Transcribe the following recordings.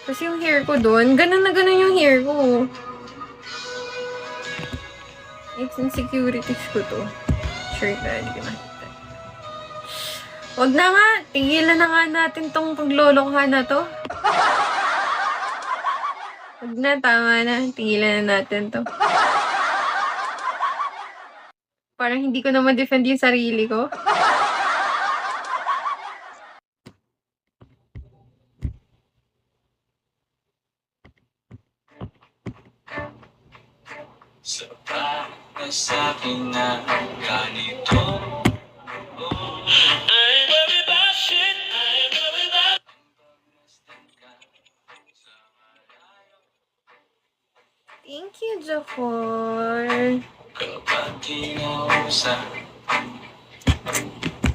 Kasi yung hair ko doon, ganun na ganun yung hair ko. It's insecurities ko to. Sure na, hindi ko nakita. Huwag na nga, tigilan na nga natin tong paglolokohan na to. Huwag na, tama na. Tigilan na natin to. Parang hindi ko na ma-defend yung sarili ko. Sa akin na ganito. Thank you, Jafor. Kapag kinausap,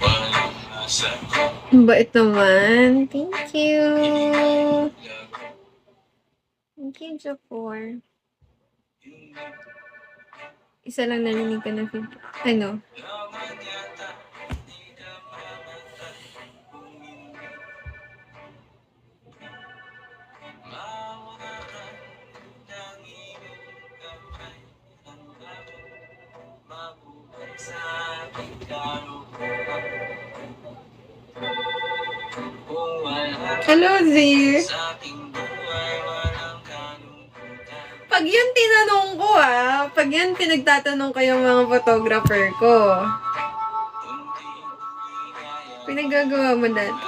walang nasa ko. Bait naman. Thank you. Thank you, Jafor. Isa lang narinig ka na feedback. Ano? Hello, Zee. Pag yun tinanong ko pag yun pinagtatanong ko yung mga photographer ko, pinagagawa mo dati.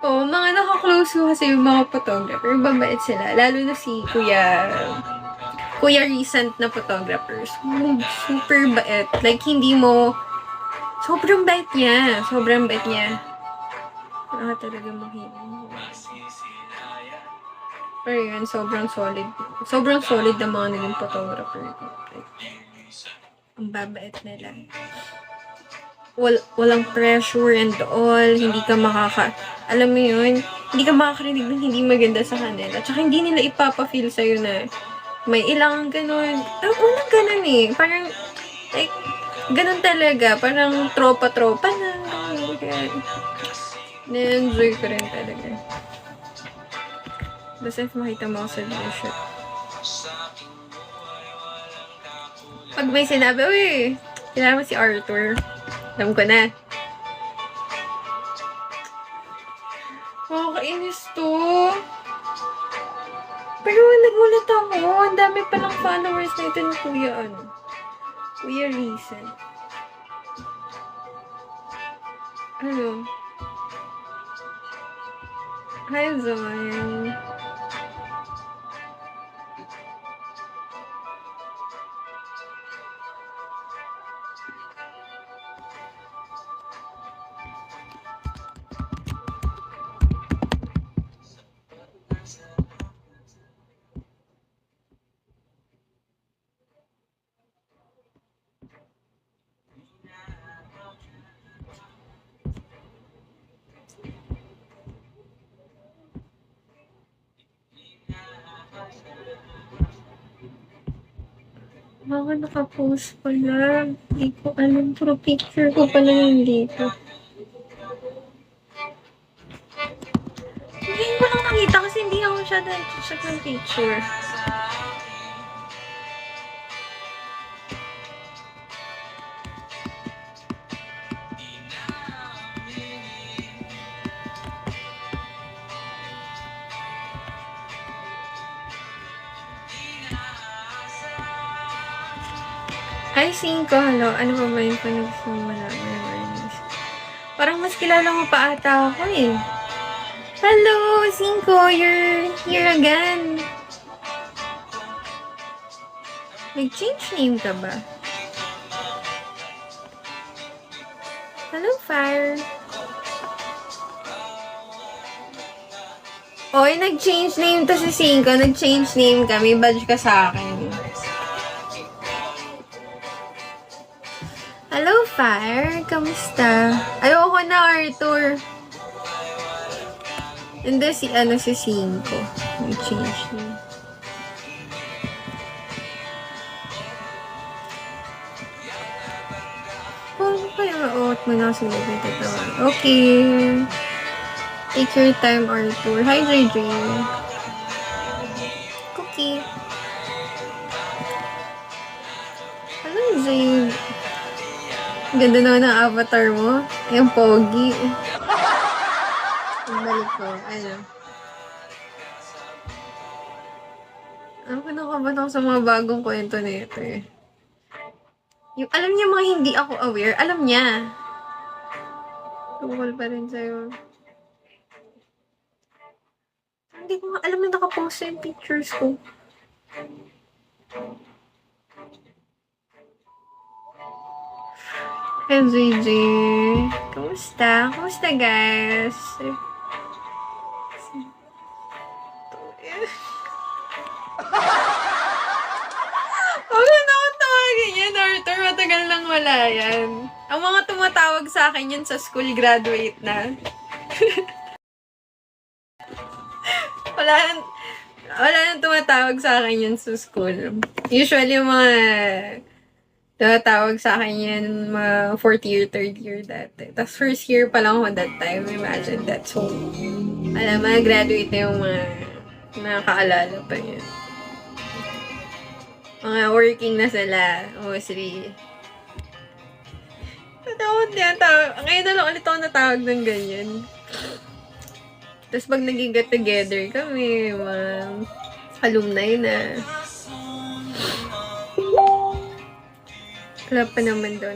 Oo, mga nakaklose ko kasi yung mga photographer, babait sila. Lalo na si Kuya recent na photographers. Super bait. Like, hindi mo, sobrang bait niya. Sobrang bait niya. Wala ka talaga makita. Pero yun, sobrang solid. Sobrang solid na mga naging photographer ko. Like, ang babait nila. Walang pressure and all. Hindi ka alam mo yun, hindi ka makakarinig ng hindi maganda sa kanila. Tsaka hindi nila ipapa-feel sa'yo na may ilang ganun. Unang ganun Parang, like, ganun talaga. Parang tropa-tropa na. Na-enjoy ko rin talaga. Basta if makita mo ako sa video. Pag may sinabi, uy, kailangan mo si Arthur. Alam ko na. Kainis to. Pero nagulat ako. Ang dami palang followers na ito ni Kuya Reason. Ano? Hi, Zoe. Baka nakapost pala. Hindi ko alam. Pero picture ko pala yung dito. Hindi ko lang nakita kasi hindi ako masyado nag-check ng picture. Hi, Cinco. Hello. Ano ba ba yung panagsimula mo yung earnings? Parang mas kilala mo pa ata ako Hello, Cinco. You're here again. Nag-change name ka ba? Hello, Fire. Oy, nag-change name to si Cinco. Nag-change name ka. May badge ka sa akin. Hello, Fire. Kamusta? Ayoko na, Arthur. Hindi si Cinco. Nag-change name. Paano pa yung out mo na sa lobby tatawan? Okay. Take your time, Arthur. Hi, JJ. Cookie. Hello, Zay. Ganda naman ng avatar mo. Yung pogi. Ang balik ko. Ano? Ano kinakabahan ako sa mga bagong kwento nito eh. Yung, alam niya mga hindi ako aware, alam niya. Tungkol pa rin sa'yo. Hindi ko nga alam na nakapost yung pictures ko. Hey, JJ. Kamusta? Kamusta, guys? Huwag na akong tawagin yan, Arthur. Matagal nang wala yan. Ang mga tumatawag sa akin yun sa school, graduate na. wala nang tumatawag sa akin yun sa school. Usually, yung mga tumatawag sa akin yan mga fourth year, third year dati. Tapos first year pa lang ako that time. Imagine that. So, alam mo, graduate na yung mga nakakaalala pa yun. Mga working na sila. Mostly. Ngayon na lang ulit ako natawag ng ganyan. Tapos pag naging get together kami, mga alumni na. Wala pa naman daw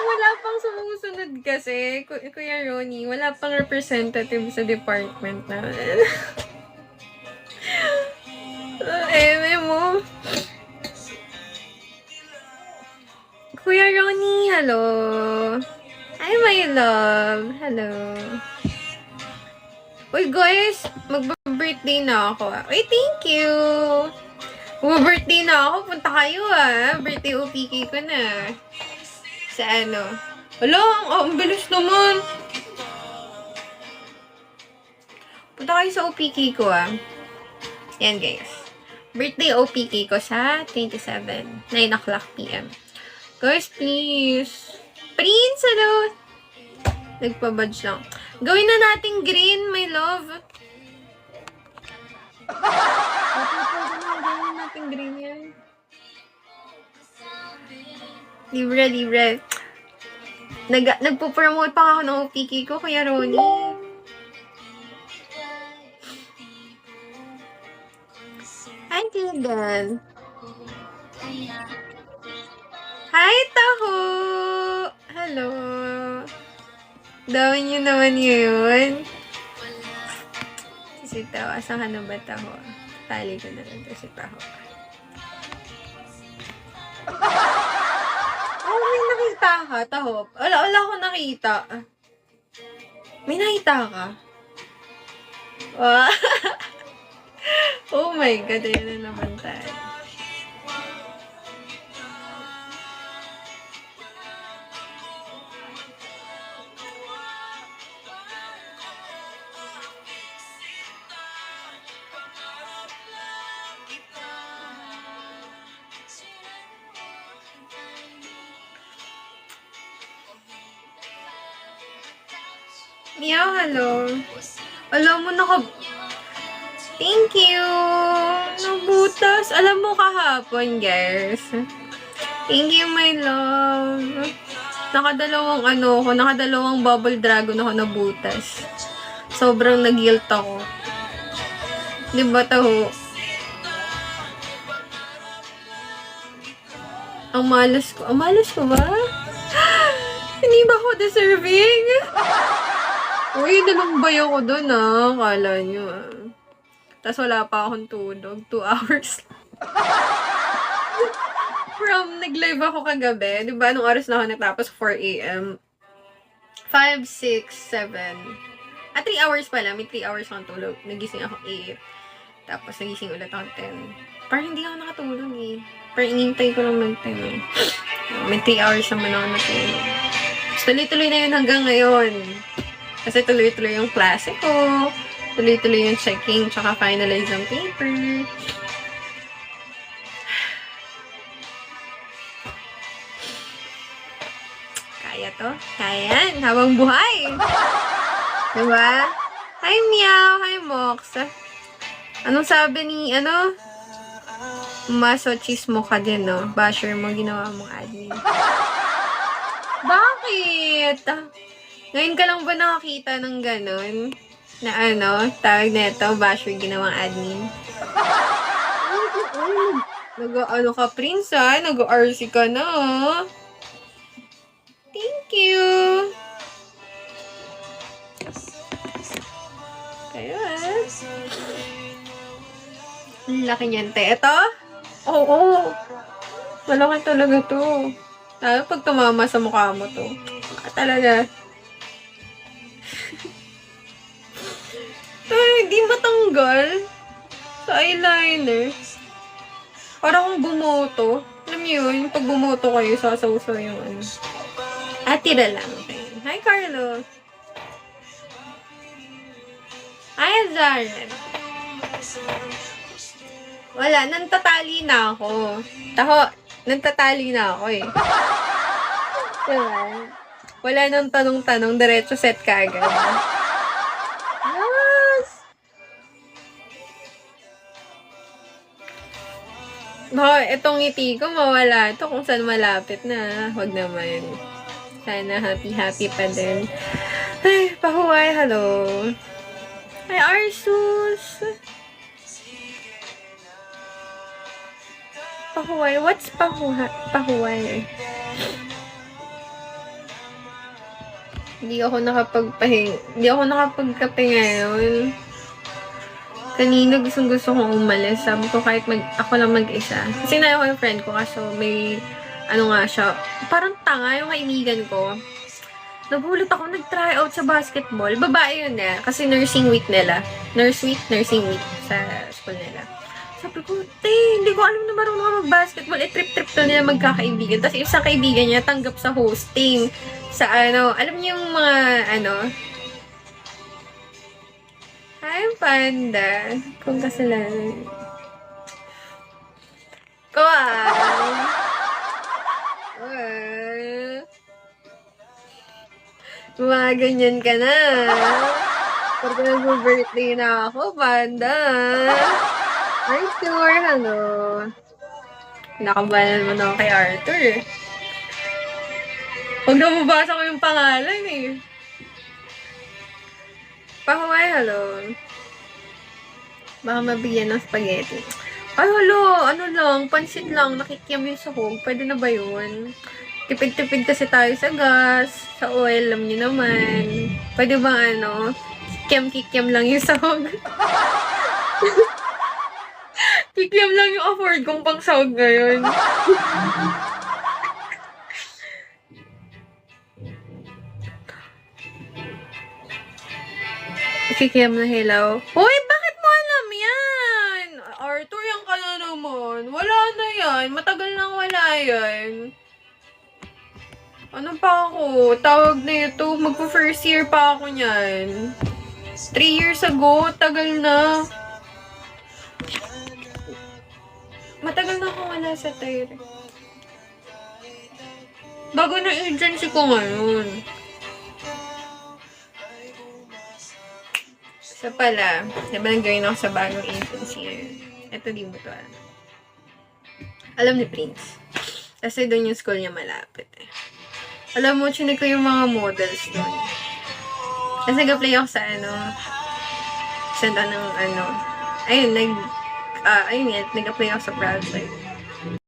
wala pang sumusunod kasi. Kuya Ronnie, wala pang representative sa department na. Mo. Kuya Ronnie, hello. Hi, my love. Hello. Uy, guys, mag-birthday na ako. Uy, thank you. Mag-birthday na ako. Punta kayo, Birthday OPK ko na. Sa ano? Wala, ang bilis naman. Punta kayo sa OPK ko, Yan, guys. Birthday OPK ko sa 27, 9 o'clock PM. Guys, please. Prince, hello. Nagpa-badge lang. Gawin na natin green, my love. Gawin natin green yan. Libre. Nagpo-promote pa ako ng OPK ko, Kuya Ronnie. Hi, Kildan. Hi, Taho! Hello. Dawin niyo naman yun. Si Taho. Asan ka na ba, Taho? Tali ko na lang to si Taho. Oh, may nakita ka, Taho. Wala ko nakita. May nakita ka? Wow. Oh my God, ayun na naman tayo. Meow, hello. Alam mo, Thank you! Nabutas. Alam mo kahapon, guys. Thank you, my love. Nakadalawang bubble dragon ako nabutas. Sobrang nag-guilt ako. Diba, Taho? Ang malas ko. Ang malas ko ba? Hindi ba ako deserving? Uy, nalumbay ako dun, Kala nyo, Tapos wala pa akong tulog. 2 hours. Nag-live ako kagabi. Diba, anong oras na ako natapos? 4 a.m. 5, 6, 7. 3 hours pala. May 3 hours akong tulog. Nagising ako 8. Tapos nagising ulit ako 10. Parang hindi ako nakatulog, Parang inintay ko lang mag-10, May 3 hours naman ako natulog. Tapos tuloy-tuloy na yun hanggang ngayon. Kasi tuloy-tuloy yung klase ko. Tuloy-tuloy yung checking, tsaka finalize ang paper. Kaya to. Kaya yan, habang buhay. Diba? Hi, Meow. Hi, Mox. Anong sabi ni, masochismo ka din, no? Basher mo, ginawa mong admin. Bakit? Ngayon ka lang ba nakakita ng ganun? Na tawag na ito, basher ginawang admin. Nag-ano ka, Prince, ha? Nag-RC ka na, ha? Thank you! Kaya, ang laki niyan, te. Ito? Oo. Malaki talaga to. Lalo pag tumama sa mukha mo to. Talaga. Ito, hindi matanggal. Sa eyeliner. Parang kung bumoto. Alam niyo yun, pag bumoto kayo, sasaw-saw yung tira lang. Okay. Hi, Carlo. Hi, Azaren. Wala, nantatali na ako. Nantatali na ako eh. Diba? Wala nang tanong-tanong, diretso set ka agad. Yes! Itong ngiti ko mawala. Ito kung saan malapit na. Huwag naman. Sana happy-happy pa din. Ay, pahuway, hello. Hi, Arsus. Pahuway. What's pahuway? Hindi ako nakapagkape ngayon. Kanina gusto kong umalis. Sabi ko kahit ako lang mag-isa. Kasi na ako yung friend ko kaso may siya. Parang tanga yung kaibigan ko. Nagulat ako, nag-try out sa basketball. Babae yun kasi nursing week nila. Nursing week sa school nila. Sabi ko, hindi ko alam na marunong ka mag-basketball. Trip-trip to nila magkakaibigan. Tapos isang kaibigan niya tanggap sa hosting. Sa alam niyo yung mga Hi, Panda. Kung kasalanan. Gumaganyan ka na. Pag nag-birthday na ako, Panda. Arthur, hello. Nakabalan mo na ako kay Arthur. Huwag na mabasa ko yung pangalan eh. Pahuway, hello. Baka mabigyan ng spaghetti. Ay, hello. Pansit lang. Nakikiam yung sahog. Pwede na ba yun? Tipid-tipid kasi tayo sa gas. Sa oil, alam niyo naman. Pwede ba kikiam lang yung sahog? Kikiam lang yung afford kong pang sahog ngayon. Kikiam na hilaw. Uy, bakit mo alam yan? Arthur, yan ka na naman. Wala na yan. Matagal nang wala yan. Ano pa ako? Tawag na ito. Magpo-first year pa ako niyan. 3 years ago. Tagal na. Matagal na ako wala sa tire. Bago na agency ko ngayon. So pala, diba nag-join ako sa bagong agency ngayon? Ito di mo to alam. Alam ni Prince. Kasi doon yung school niya malapit eh. Alam mo, chinig ko yung mga models doon. Kasi nag-apply ako sa ayun, nag-apply ako sa project.